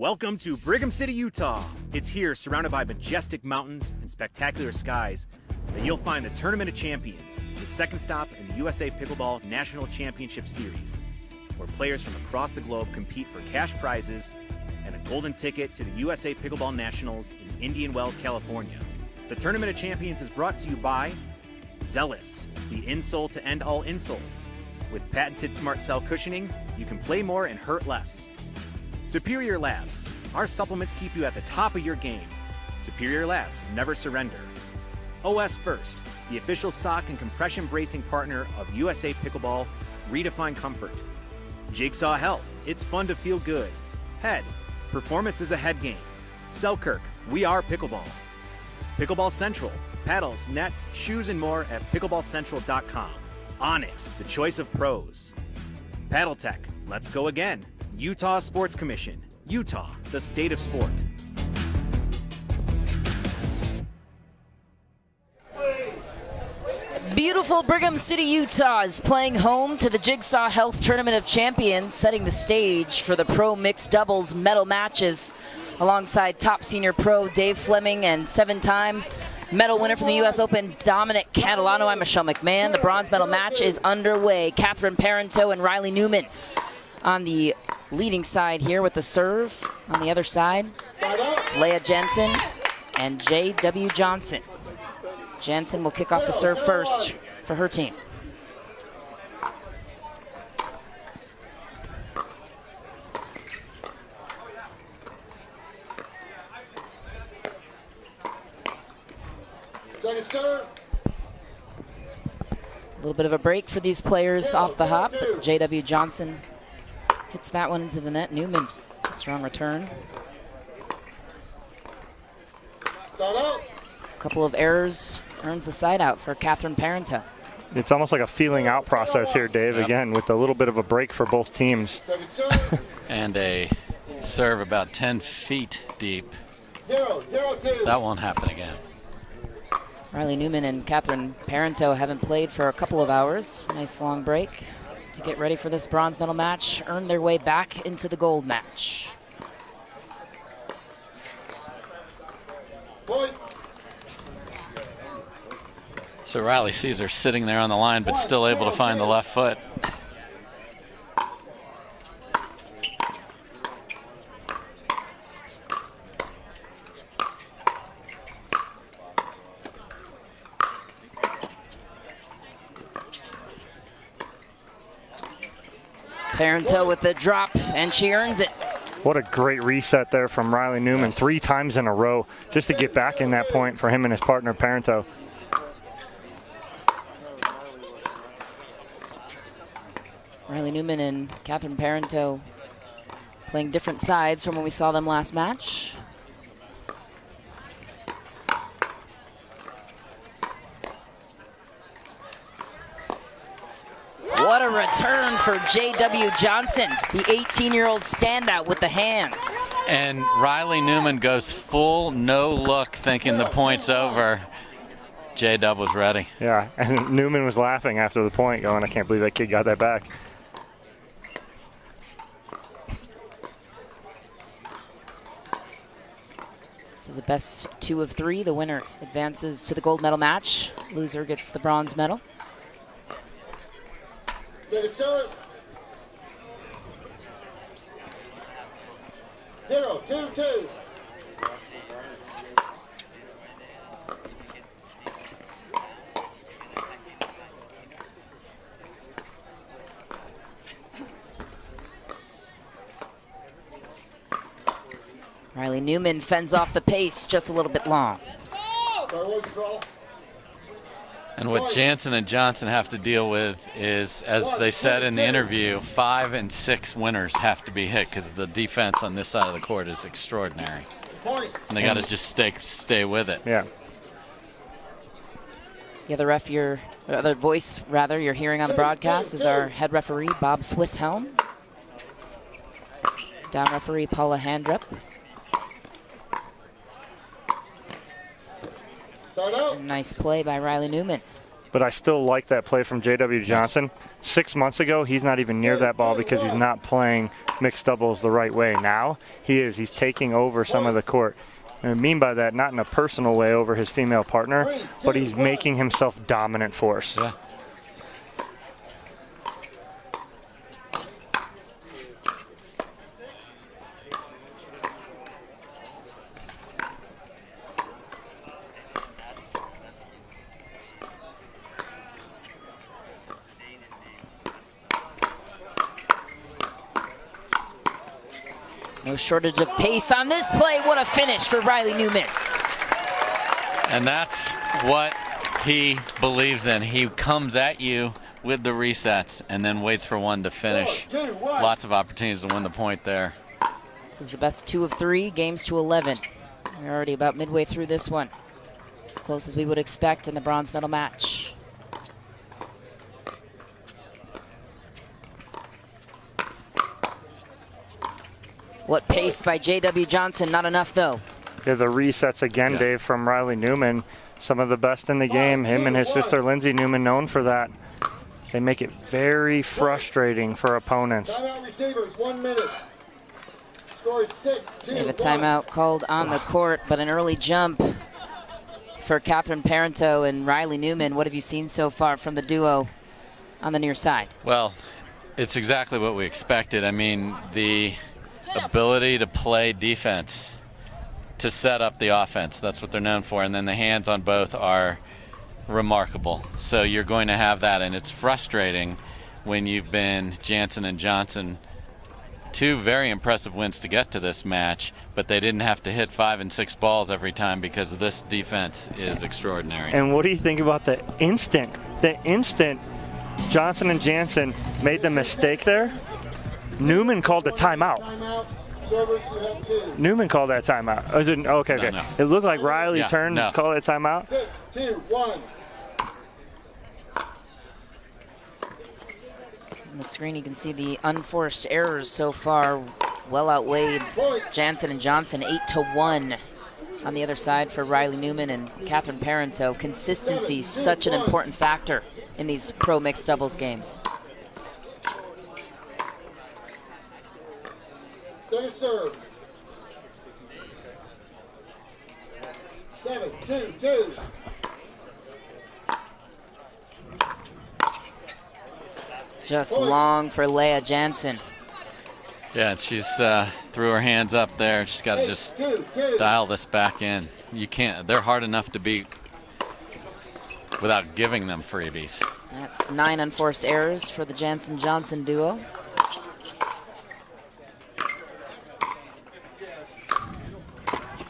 Welcome to Brigham City, Utah. It's here, surrounded by majestic mountains and spectacular skies, that you'll find the Tournament of Champions, the second stop in the USA Pickleball National Championship Series, where players from across the globe compete for cash prizes and a golden ticket to the USA Pickleball Nationals in Indian Wells, California. The Tournament of Champions is brought to you by Zealous, the insole to end all insoles. With patented smart cell cushioning, you can play more and hurt less. Superior Labs. Our supplements keep you at the top of your game. Superior Labs, never surrender. OS First, the official sock and compression bracing partner of USA Pickleball, redefine comfort. Jigsaw Health, it's fun to feel good. Head, performance is a head game. Selkirk, we are pickleball. Pickleball Central, paddles, nets, shoes, and more at pickleballcentral.com. Onyx, the choice of pros. Paddle Tech, let's go again. Utah Sports Commission. Utah, the state of sport. Beautiful Brigham City, Utah is playing home to the Jigsaw Health Tournament of Champions, setting the stage for the pro mixed doubles medal matches alongside top senior pro Dave Fleming and seven-time medal winner from the U.S. Open, Dominic Catalano. I'm Michelle McMahon. The bronze medal match is underway. Catherine Parenteau and Riley Newman on the leading side here with the serve. On the other side, it's Leah Jansen and J.W. Jansen. Jansen will kick off the serve first for her team. Second serve. A little bit of a break for these players off the hop. J.W. Jansen hits that one into the net. Newman, a strong return. Side out. A couple of errors earns the side out for Catherine Parenteau. It's almost like a feeling out process here, Dave, again, with a little bit of a break for both teams. Second serve. And a serve about 10 feet deep. 0-0-2. That won't happen again. Riley Newman and Catherine Parenteau haven't played for a couple of hours. Nice long break to get ready for this bronze medal match, earn their way back into the gold match. Point. So Riley sees her sitting there on the line, but still able to find the left foot. Parenteau with the drop, and she earns it. What a great reset there from Riley Newman, 3 times in a row, just to get back in that point for him and his partner, Parenteau. Riley Newman and Catherine Parenteau playing different sides from when we saw them last match. What a return for J.W. Jansen, the 18-year-old standout with the hands. And Riley Newman goes full no look, thinking the point's over. J-Dub was ready. Yeah, and Newman was laughing after the point, going, I can't believe that kid got that back. This is a best 2 of 3. The winner advances to the gold medal match. Loser gets the bronze medal. Second serve. 0-2-2. Riley Newman fends off the pace just a little bit long. And what Jansen and Johnson have to deal with is, as they said in the interview, 5 and 6 winners have to be hit because the defense on this side of the court is extraordinary. And they got to just stay with it. Yeah. The other voice you're hearing on the broadcast is our head referee, Bob Swisshelm. Down referee, Paula Handrup. Nice play by Riley Newman. But I still like that play from J.W. Johnson. 6 months ago, he's not even near that ball because he's not playing mixed doubles the right way. Now he's taking over some of the court. And I mean by that, not in a personal way over his female partner, but he's making himself dominant force. Yeah. No shortage of pace on this play. What a finish for Riley Newman. And that's what he believes in. He comes at you with the resets and then waits for one to finish. Lots of opportunities to win the point there. This is the best 2 of 3, games to 11. We're already about midway through this one. As close as we would expect in the bronze medal match. What pace by J.W. Jansen, not enough though. Yeah, the resets again, Dave, from Riley Newman. Some of the best in the game. Him and his sister Lindsay Newman known for that. They make it very frustrating for opponents. Timeout receivers, 1 minute. Score is 6-2. We have a timeout called on the court, but an early jump for Catherine Parenteau and Riley Newman. What have you seen so far from the duo on the near side? Well, it's exactly what we expected. I mean, the ability to play defense, to set up the offense. That's what they're known for. And then the hands on both are remarkable. So you're going to have that. And it's frustrating when you've been Jansen and Johnson, 2 very impressive wins to get to this match, but they didn't have to hit 5 and 6 balls every time because this defense is extraordinary. And what do you think about the instant Johnson and Jansen made the mistake there? Newman called a timeout. Servers, you have 2. Newman called that timeout. Oh, is it, okay. No. It looked like Riley Yeah, turned no. to call that timeout. 6, 2, 1. On the screen you can see the unforced errors so far well outweighed Jansen and Johnson 8-1 on the other side for Riley Newman and Catherine Parenteau. Consistency such an important factor in these pro mixed doubles games. Second serve. 7-2-2. Just long for Leah Jansen. Yeah, she's threw her hands up there. She's got to just dial this back in. You can't. They're hard enough to beat without giving them freebies. That's 9 unforced errors for the Jansen-Johnson duo.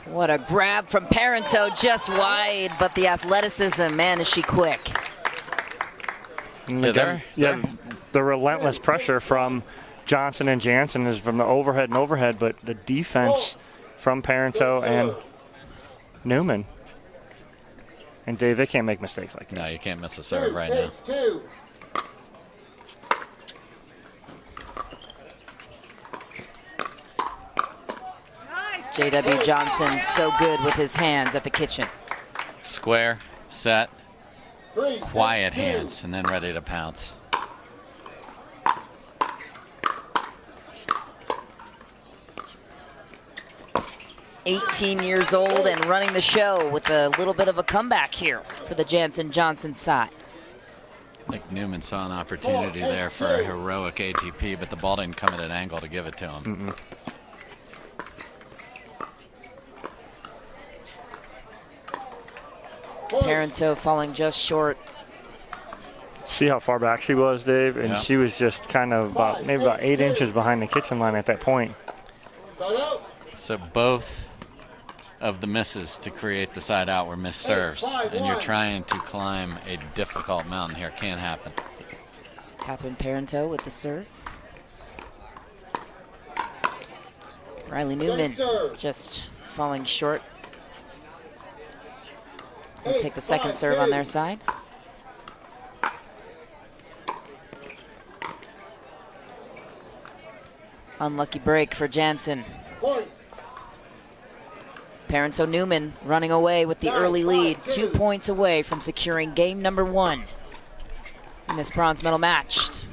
What a grab from Parenteau, just wide, but the athleticism, man, is she quick. The relentless pressure from Johnson and Jansen is from the overhead, but the defense from Parenteau and Newman. And Dave, they can't make mistakes like that. No, you can't miss a serve right now. 2. J.W. Johnson, so good with his hands at the kitchen. Square, set, 3, quiet 2. hands, and then ready to pounce. "18 years old and running the show with a little bit of a comeback here for the Jansen-Johnson side. I think Newman saw an opportunity there for a heroic ATP, but the ball didn't come at an angle to give it to him. Parenteau falling just short. See how far back she was, Dave? And she was just kind of maybe about 8 inches behind the kitchen line at that point. Side out. So both of the misses to create the side out were missed serves, and you're trying to climb a difficult mountain here. Can't happen. Catherine Parenteau with the serve. Riley Newman just falling short. We'll take the second serve on their side. Unlucky break for Jansen. Point. Parenteau Newman running away with the early lead, 2 points away from securing game number 1 in this bronze medal match.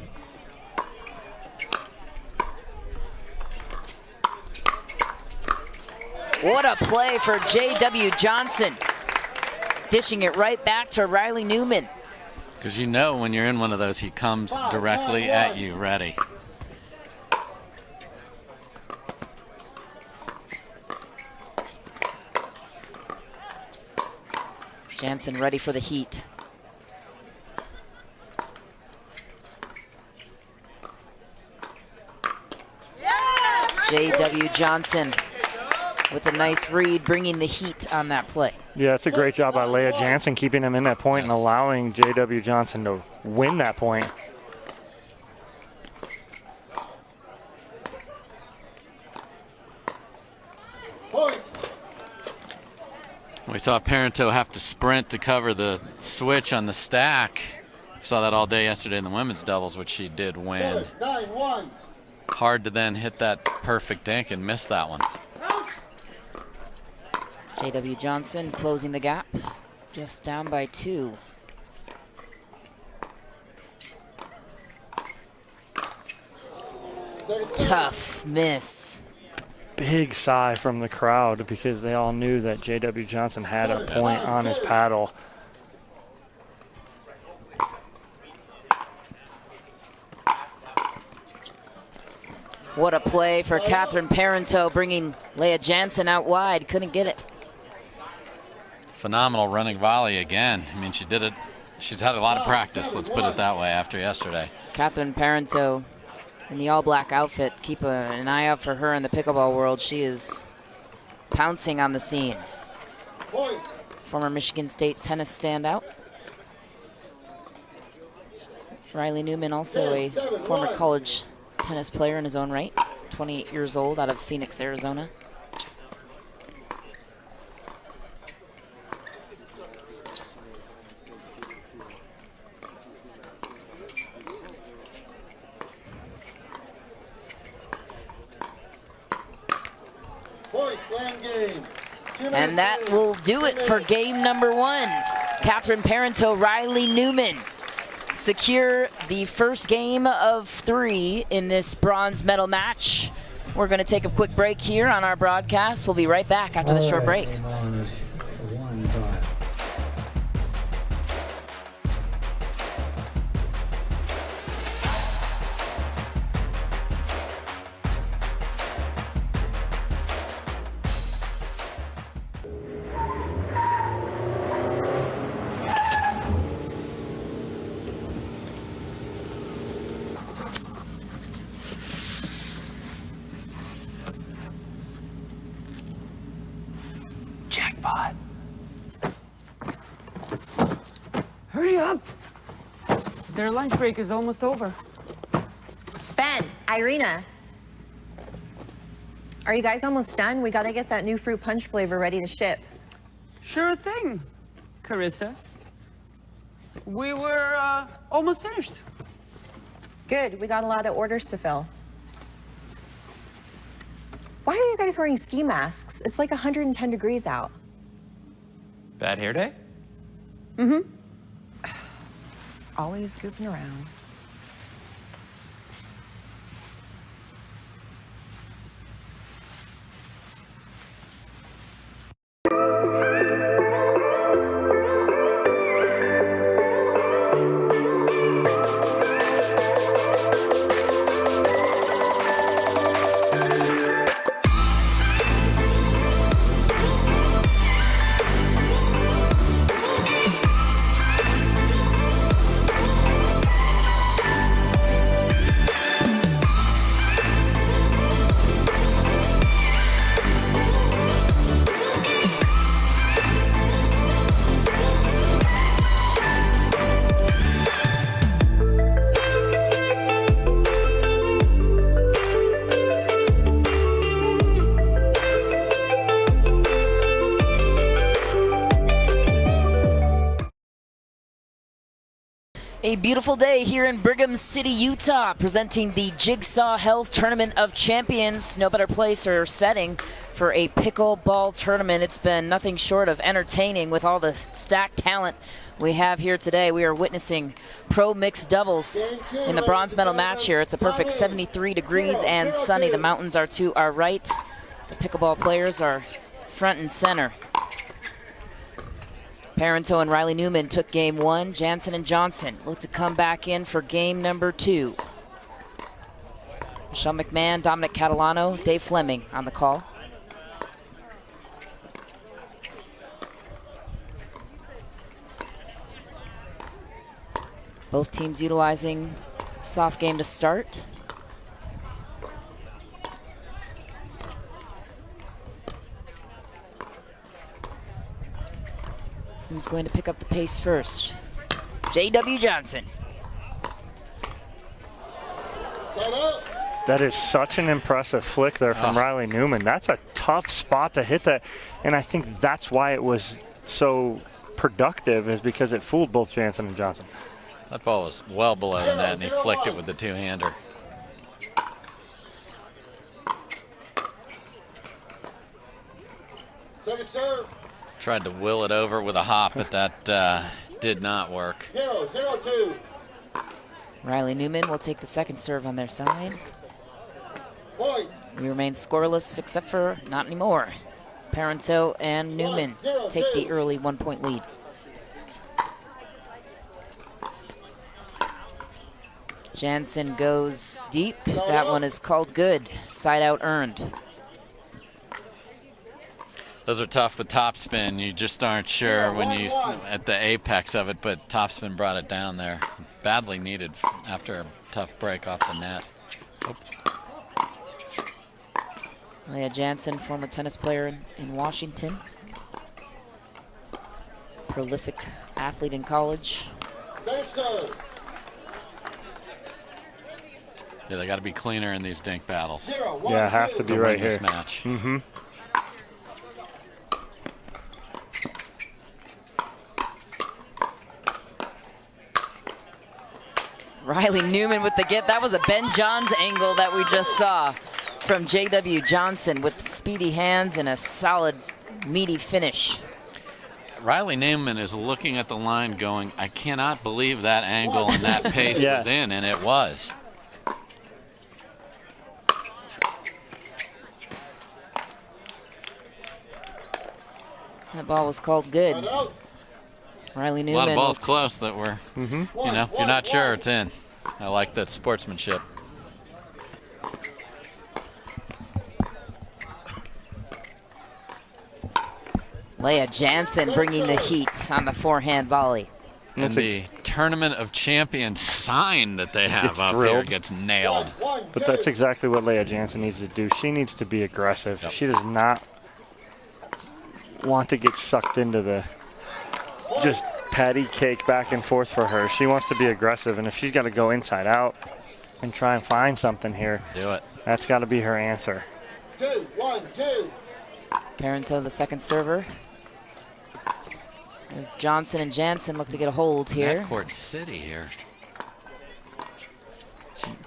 What a play for J.W. Jansen. Dishing it right back to Riley Newman. Because you know when you're in one of those, he comes directly at you, ready. Jansen ready for the heat. J.W. Jansen with a nice read, bringing the heat on that play. Yeah, it's a great job by Leah Jansen, keeping him in that point and allowing J.W. Jansen to win that point. We saw Parenteau have to sprint to cover the switch on the stack. We saw that all day yesterday in the women's doubles, which she did win. 9-1. Hard to then hit that perfect dink and miss that one. J.W. Jansen closing the gap, just down by 2. Tough miss. Big sigh from the crowd because they all knew that J.W. Jansen had a point on his paddle. What a play for Catherine Parenteau, bringing Leah Jansen out wide. Couldn't get it. Phenomenal running volley again. I mean, she did it. She's had a lot of practice, let's put it that way, after yesterday. Catherine Parenteau in the all-black outfit. Keep an eye out for her in the pickleball world. She is pouncing on the scene. Former Michigan State tennis standout. Riley Newman, also a former college tennis player in his own right. 28 years old, out of Phoenix, Arizona. And that will do it for game number 1. Catherine Parenteau, Riley Newman secure the first game of 3 in this bronze medal match. We're going to take a quick break here on our broadcast. We'll be right back after the short break. Jackpot. Hurry up. Their lunch break is almost over. Ben, Irina. Are you guys almost done? We gotta get that new fruit punch flavor ready to ship. Sure thing, Carissa. We were almost finished. Good, we got a lot of orders to fill. Why are you guys wearing ski masks? It's like 110 degrees out. Bad hair day? Mm-hmm. Always goofing around. A beautiful day here in Brigham City, Utah, presenting the Jigsaw Health Tournament of Champions. No better place or setting for a pickleball tournament. It's been nothing short of entertaining with all the stacked talent we have here today. We are witnessing pro mixed doubles in the bronze medal match here. It's a perfect 73 degrees and sunny. The mountains are to our right. The pickleball players are front and center. Parenteau and Riley Newman took game 1. Jansen and Johnson look to come back in for game number 2. Michelle McMahon, Dominic Catalano, Dave Fleming on the call. Both teams utilizing soft game to start. Who's going to pick up the pace first? J.W. Johnson. That is such an impressive flick there from Riley Newman. That's a tough spot to hit that, and I think that's why it was so productive, is because it fooled both Jansen and Johnson. That ball was well below the net, and he flicked it with the two-hander. Second serve. Tried to will it over with a hop, but that did not work. 0-0-2. Riley Newman will take the second serve on their side. Point. We remain scoreless except for not anymore. Parenteau and Newman take the early 1-point lead. Jansen goes deep. That one is called good. Side out earned. Those are tough with topspin. You just aren't sure when you at the apex of it, but topspin brought it down there. Badly needed after a tough break off the net. Leah Jansen, former tennis player in Washington. Prolific athlete in college. Second serve. Yeah, they got to be cleaner in these dink battles. Yeah, have to be to right win this here. match. Mm-hmm. Riley Newman with the get. That was a Ben Johns angle that we just saw from J.W. Johnson with speedy hands and a solid, meaty finish. Riley Newman is looking at the line going, I cannot believe that angle and that pace Yeah. was in, and it was. That ball was called good. Riley A Newman. lot of balls close that were, you know, if you're not sure, it's in. I like that sportsmanship. Leah Jansen bringing the heat on the forehand volley. And the Tournament of Champions sign that they have up here drilled. gets nailed. But that's exactly what Leah Jansen needs to do. She needs to be aggressive. She does not want to get sucked into the just patty cake back and forth for her. She wants to be aggressive, and if she's got to go inside out and try and find something here, Do it. that's got to be her answer. 2-1-2. Parenteau, the second server. As Johnson and Jansen look to get a hold here. Court City here.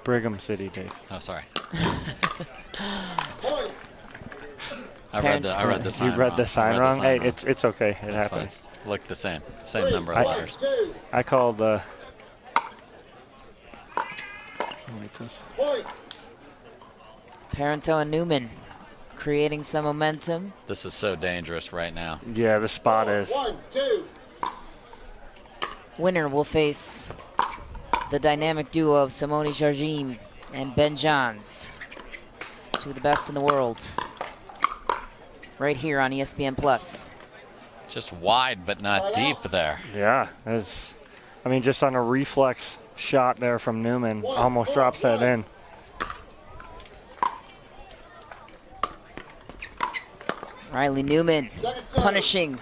Brigham City, Dave. Oh, sorry. Point. I read the sign You read wrong. the sign wrong? Hey, it's okay. It That's happens. fine. Looked the same. Same number of letters. 2. I called wait, this. Point. Parenteau and Newman creating some momentum. This is so dangerous right now. Yeah, the spot is. 1-2. Winner will face the dynamic duo of Simone Jardim and Ben Johns. Two of the best in the world. Right here on ESPN Plus. Just wide but not deep there. Yeah, I mean, just on a reflex shot there from Newman, almost drops that in. Riley Newman punishing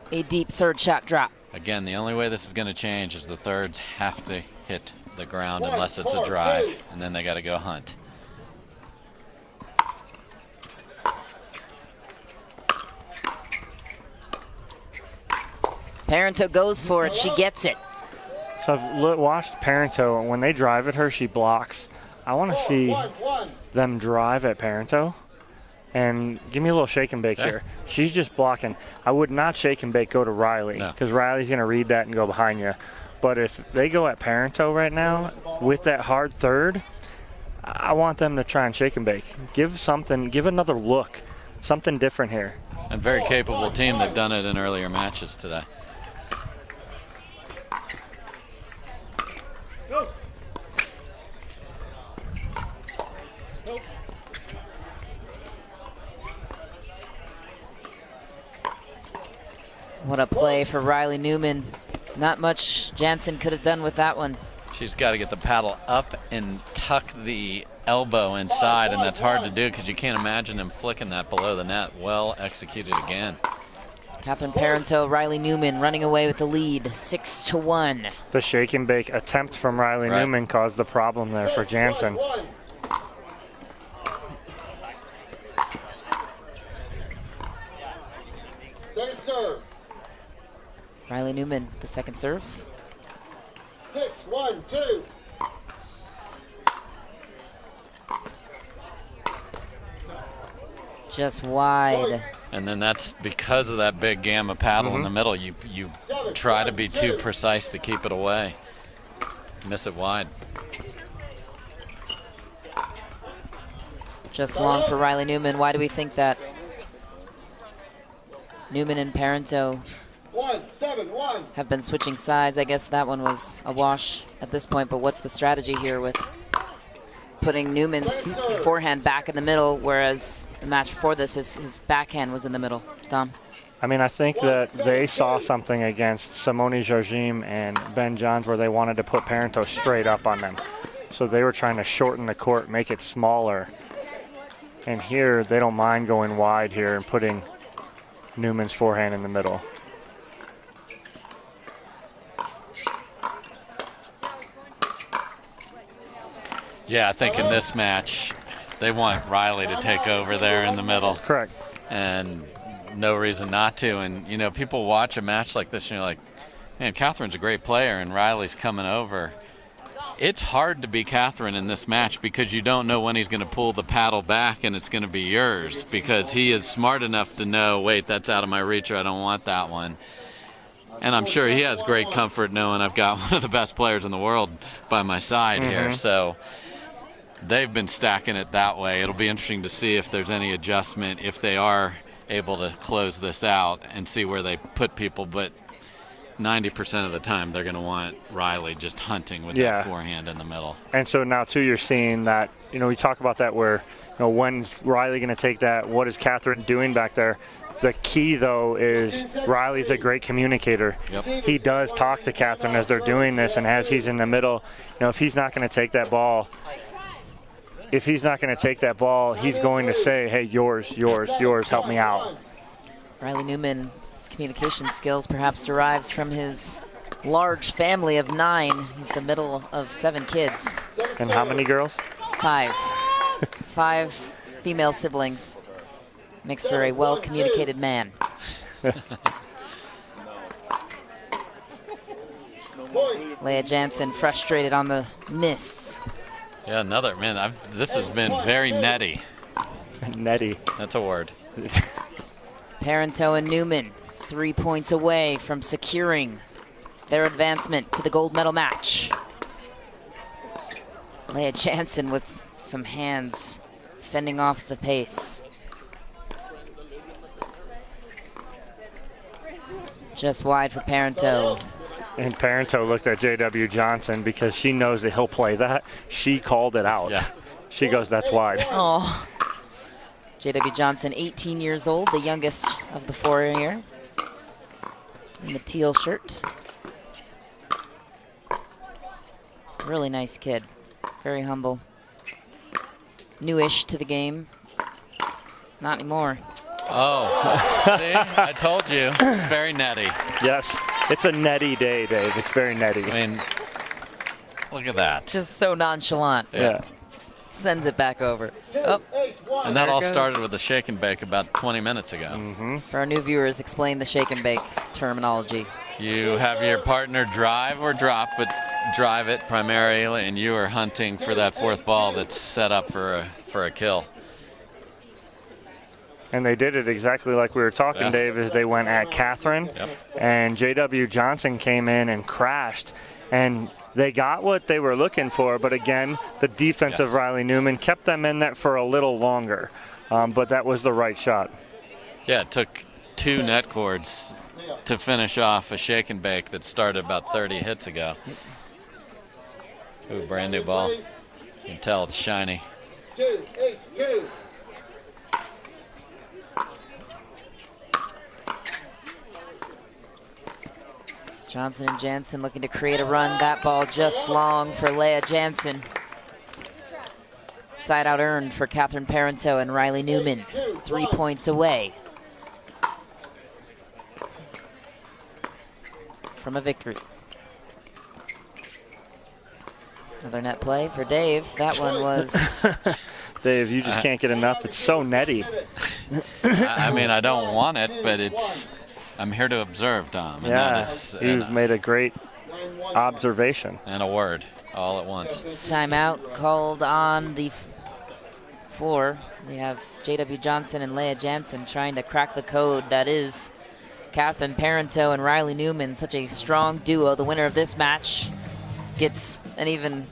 a deep third shot drop. Again, the only way this is going to change is the thirds have to hit the ground unless it's a drive, and then they got to go hunt. Parenteau goes for it. She gets it. So I've watched Parenteau, and when they drive at her, she blocks. I want to see them drive at Parenteau. And give me a little shake and bake here. She's just blocking. I would not shake and bake go to Riley, because Riley's going to read that and go behind you. But if they go at Parenteau right now with that hard third, I want them to try and shake and bake. Give something, give another look something different here. And very capable team. They've done it in earlier matches today. What a play for Riley Newman. Not much Jansen could have done with that one. She's got to get the paddle up and tuck the elbow inside, and that's hard to do because you can't imagine him flicking that below the net. Well executed again. Catherine Parenteau, Riley Newman running away with the lead, 6-1. The shake and bake attempt from Riley Newman caused the problem there for Jansen. Second serve. Riley Newman, the second serve. 6-1-2. Just wide. And then that's because of that big gamma paddle in the middle. You try to be too precise to keep it away. Miss it wide. Just long for Riley Newman. Why do we think that? Newman and Parenteau 1-7-1. have been switching sides. I guess that one was a wash at this point, but what's the strategy here with putting Newman's forehand back in the middle, whereas the match before this, his backhand was in the middle? Dom? I mean, I think that they saw something against Simone Jardim and Ben Johns where they wanted to put Parenteau straight up on them. So they were trying to shorten the court, make it smaller. And here, they don't mind going wide here and putting Newman's forehand in the middle. Yeah, I think in this match, they want Riley to take over there in the middle. Correct. And no reason not to. And, you know, people watch a match like this and you're like, man, Catherine's a great player and Riley's coming over. It's hard to be Catherine in this match because you don't know when he's going to pull the paddle back and it's going to be yours, because he is smart enough to know, wait, that's out of my reach or I don't want that one. And I'm sure he has great comfort knowing I've got one of the best players in the world by my side here. So they've been stacking it that way. It'll be interesting to see if there's any adjustment, if they are able to close this out and see where they put people. But 90% of the time, they're going to want Riley just hunting with that forehand in the middle. And so now, too, you're seeing that, you know, we talk about that where, you know, when's Riley going to take that? What is Catherine doing back there? The key, though, is Riley's a great communicator. He does talk to Catherine as they're doing this, and as he's in the middle, you know, if he's not going to take that ball, he's going to say, hey, yours, help me out. Riley Newman's communication skills perhaps derives from his large family of 9. He's the middle of 7 kids. And how many girls? 5. 5 female siblings. Makes for a well-communicated man. Leah Jansen frustrated on the miss. Yeah, another, man, this has been very netty. Netty. That's a word. Parenteau and Newman 3 points away from securing their advancement to the gold medal match. Leah Jansen with some hands fending off the pace. Just wide for Parenteau. And Parenteau looked at J.W. Jansen because she knows that he'll play that. She called it out. Yeah. She goes, that's wide. Oh. J.W. Jansen, 18 years old, the youngest of the 4 here. In the teal shirt. Really nice kid. Very humble. Newish to the game. Not anymore. Oh, see? I told you. Very netty. Yes. It's a netty day, Dave. It's very netty. I mean, look at that. Just so nonchalant. Yeah. Sends it back over. Oh. And that all started with a shake and bake about 20 minutes ago. For our new viewers, explain the shake and bake terminology. You have your partner drive or drop, but drive it primarily, and you are hunting for that 4th ball that's set up for a kill. And they did it exactly like we were talking, Dave, as they went at Catherine. And J.W. Jansen came in and crashed. And they got what they were looking for. But again, the defense of Riley Newman kept them in that for a little longer. but that was the right shot. Yeah, it took 2 net cords to finish off a shake and bake that started about 30 hits ago. Ooh, brand new ball. You can tell it's shiny. 2-8-2. Johnson and Jansen looking to create a run. That ball just long for Leah Jansen. Side out earned for Catherine Parenteau and Riley Newman. 3 points away from a victory. Another net play for Dave. That one was... Dave, you just can't get enough. It's so netty. I mean, I don't want it, but it's... I'm here to observe, Tom. And Yeah, that is, you've made a great observation. and a word all at once. Timeout called on the floor. We have J.W. Johnson and Leah Jansen trying to crack the code that is Catherine Parenteau and Riley Newman. Such a strong duo. The winner of this match gets an even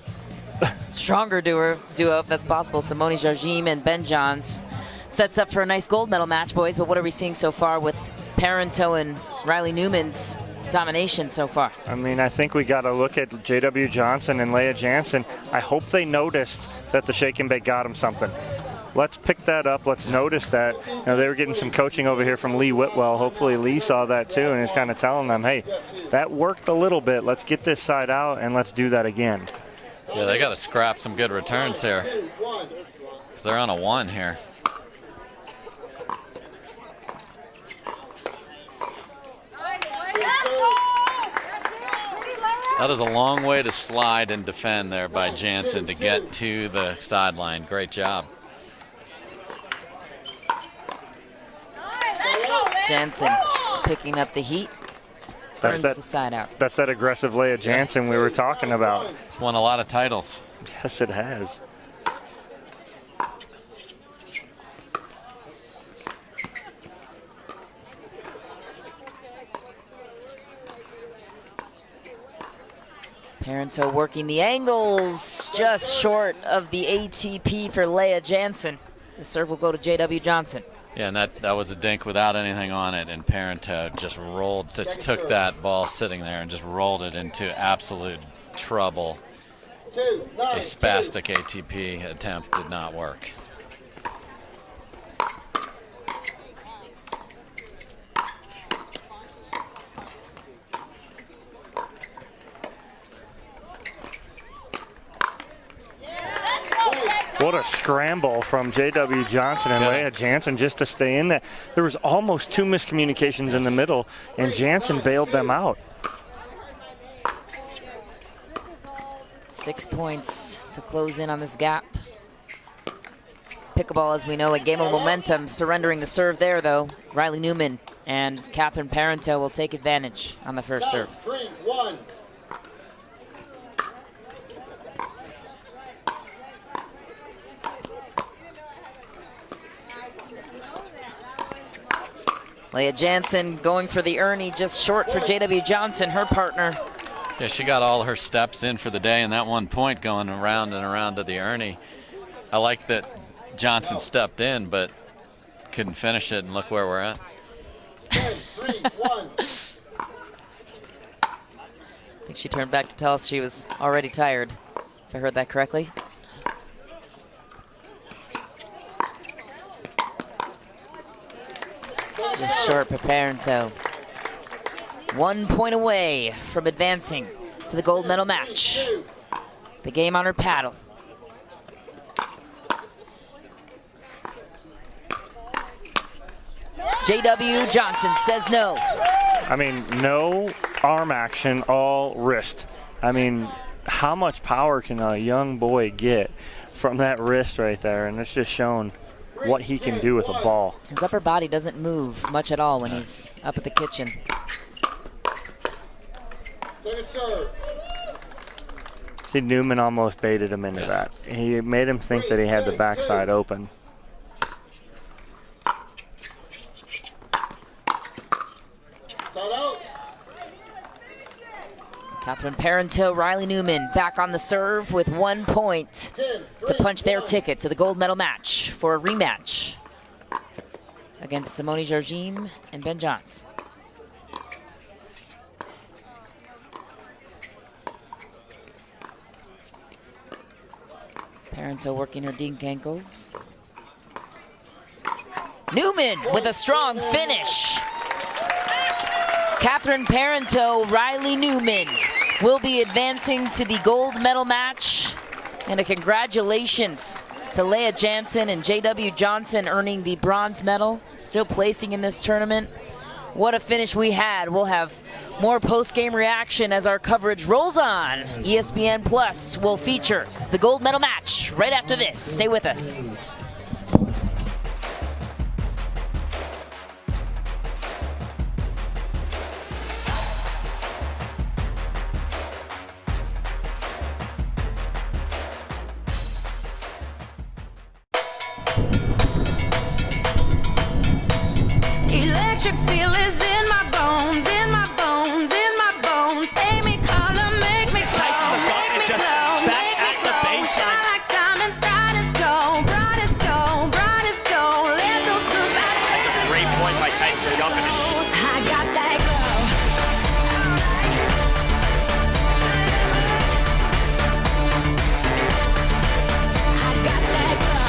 stronger duo, if that's possible. Simone Jargim and Ben Johns sets up for a nice gold medal match, boys. But what are we seeing so far with Parenteau and Riley Newman's domination so far? I mean, I think we got to look at J.W. Johnson and Leah Jansen. I hope they noticed that the shake and bake got them something. Let's pick that up. Let's notice that. You know, they were getting some coaching over here from Lee Whitwell. Hopefully Lee saw that too and is kind of telling them, hey, that worked a little bit. Let's get this side out and let's do that again. Yeah, they got to scrap some good returns here because they're on a 1 here. That is a long way to slide and defend there by Jansen to get to the sideline. Great job. Jansen picking up the heat. That's Turns the side out. That's that aggressive Leah Jansen we were talking about. It's won a lot of titles. Yes, it has. Parenteau working the angles, just short of the ATP for Leah Jansen. The serve will go to J.W. Johnson. Yeah, and that was a dink without anything on it, and Parenteau just took that ball sitting there and just rolled it into absolute trouble. A spastic ATP attempt did not work. What a scramble from J.W. Johnson and Leah Jansen just to stay in there. There was almost 2 miscommunications in the middle, and Jansen bailed them out. 6 points to close in on this gap. Pickleball, as we know, a game of momentum. Surrendering the serve there, though. Riley Newman and Catherine Parenteau will take advantage on the first serve. 3-1. Leah Jansen going for the Ernie, just short for J.W. Johnson, her partner. Yeah, she got all her steps in for the day, and that 1 point going around and around to the Ernie. I like that Johnson stepped in, but couldn't finish it, and look where we're at. 3-1. I think she turned back to tell us she was already tired, if I heard that correctly. Just short for Parenteau. 1 point away from advancing to the gold medal match. The game on her paddle. J.W. Johnson says no. I mean, no arm action, all wrist. I mean, how much power can a young boy get from that wrist right there? And it's just shown what he can do with a ball. His upper body doesn't move much at all when he's up at the kitchen. Second serve. See, Newman almost baited him into that. He made him think that he had the backside open. Side out. Catherine Parenteau, Riley Newman back on the serve with 1 point to punch their ticket to the gold medal match for a rematch against Simone Georgine and Ben Johns. Parenteau working her dink ankles. Newman with a strong finish. Catherine Parenteau, Riley Newman will be advancing to the gold medal match. And a congratulations to Leah Jansen and J.W. Johnson earning the bronze medal, still placing in this tournament. What a finish we had. We'll have more post-game reaction as our coverage rolls on. ESPN Plus will feature the gold medal match right after this. Stay with us. Electric feel is in my bones, in my bones, in my bones. Make me color, make me glow, make me glow, make me glow. Shine like diamonds, bright as gold, bright as gold, bright as gold. Let those good vibrations. That's a great point by Tyson Duncan. I got that glow. I got that glow.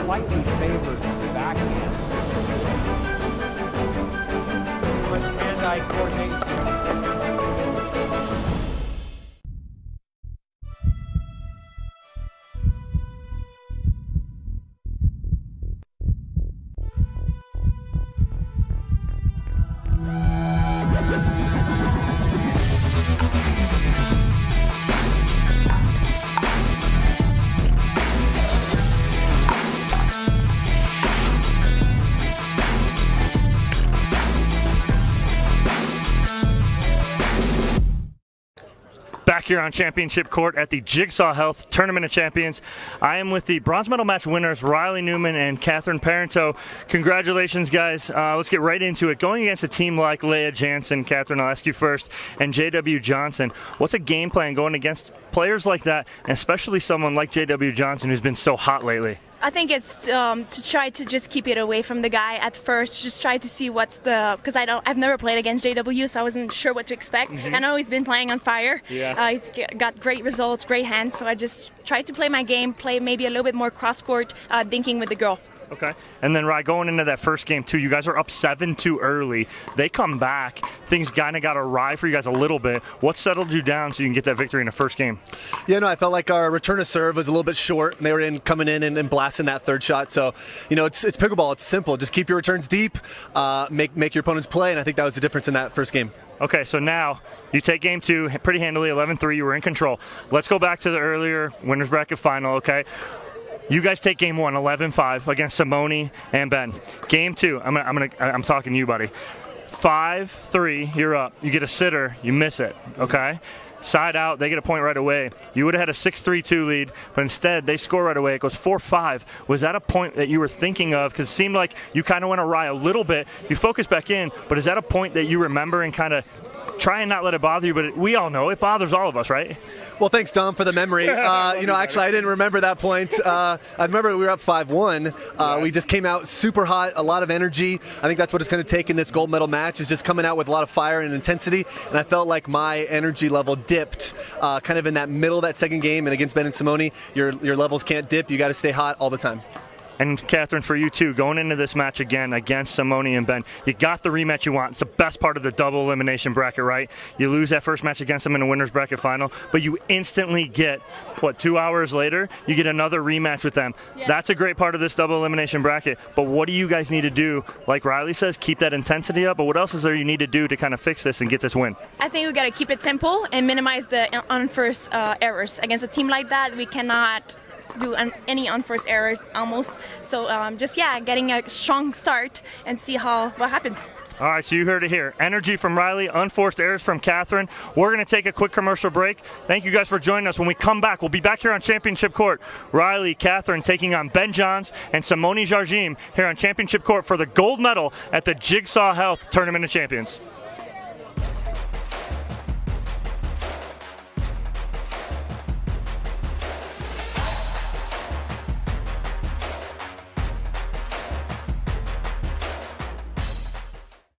Slightly favored backhand. Much hand-eye coordination. Back here on Championship Court at the Jigsaw Health Tournament of Champions. I am with the bronze medal match winners, Riley Newman and Catherine Parenteau. Congratulations, guys. Let's get right into it. Going against a team like Leah Jansen, Catherine, I'll ask you first, and J.W. Johnson, what's a game plan going against players like that, and especially someone like J.W. Johnson who's been so hot lately? I think it's to try to just keep it away from the guy at first. Just try to see what's because I've never played against JW, so I wasn't sure what to expect. I know he's been playing on fire. Yeah. He's got great results, great hands. So I just tried to play my game, play maybe a little bit more cross court, dinking with the girl. Okay. And then, Rye, going into that first game, too, you guys are up 7-2 early. They come back. Things kind of got awry for you guys a little bit. What settled you down so you can get that victory in the first game? Yeah, no, I felt like our return of serve was a little bit short. They were coming in and blasting that third shot. So, it's pickleball. It's simple. Just keep your returns deep, make your opponents play, and I think that was the difference in that first game. Okay, so now you take game two pretty handily, 11-3. You were in control. Let's go back to the earlier winners bracket final, okay? You guys take game one, 11-5 against Simone and Ben. Game two, I'm talking to you, buddy. 5-3, you're up. You get a sitter, you miss it, okay? Side out, they get a point right away. You would have had a 6-3-2 lead, but instead they score right away. It goes 4-5. Was that a point that you were thinking of? Because it seemed like you kind of went awry a little bit. You focused back in, but is that a point that you remember and kind of try and not let it bother you? But we all know it bothers all of us, right? Well, thanks, Dom, for the memory. Actually, I didn't remember that point. I remember we were up 5-1. We just came out super hot, a lot of energy. I think that's what it's going to take in this gold medal match, is just coming out with a lot of fire and intensity. And I felt like my energy level dipped kind of in that middle of that second game. And against Ben and Simone, your levels can't dip. You got to stay hot all the time. And Catherine, for you too, going into this match again against Simone and Ben, you got the rematch you want. It's the best part of the double elimination bracket, right? You lose that first match against them in a winner's bracket final, but you instantly get, 2 hours later, you get another rematch with them. Yeah. That's a great part of this double elimination bracket. But what do you guys need to do? Like Riley says, keep that intensity up. But what else is there you need to do to kind of fix this and get this win? I think we got to keep it simple and minimize the unforced errors. Against a team like that, we cannot do any unforced errors almost. So getting a strong start and see what happens. All right, so you heard it here. Energy from Riley, unforced errors from Catherine. We're going to take a quick commercial break. Thank you guys for joining us. When we come back, we'll be back here on Championship Court. Riley, Catherine taking on Ben Johns and Simone Jardim here on Championship Court for the gold medal at the Jigsaw Health Tournament of Champions.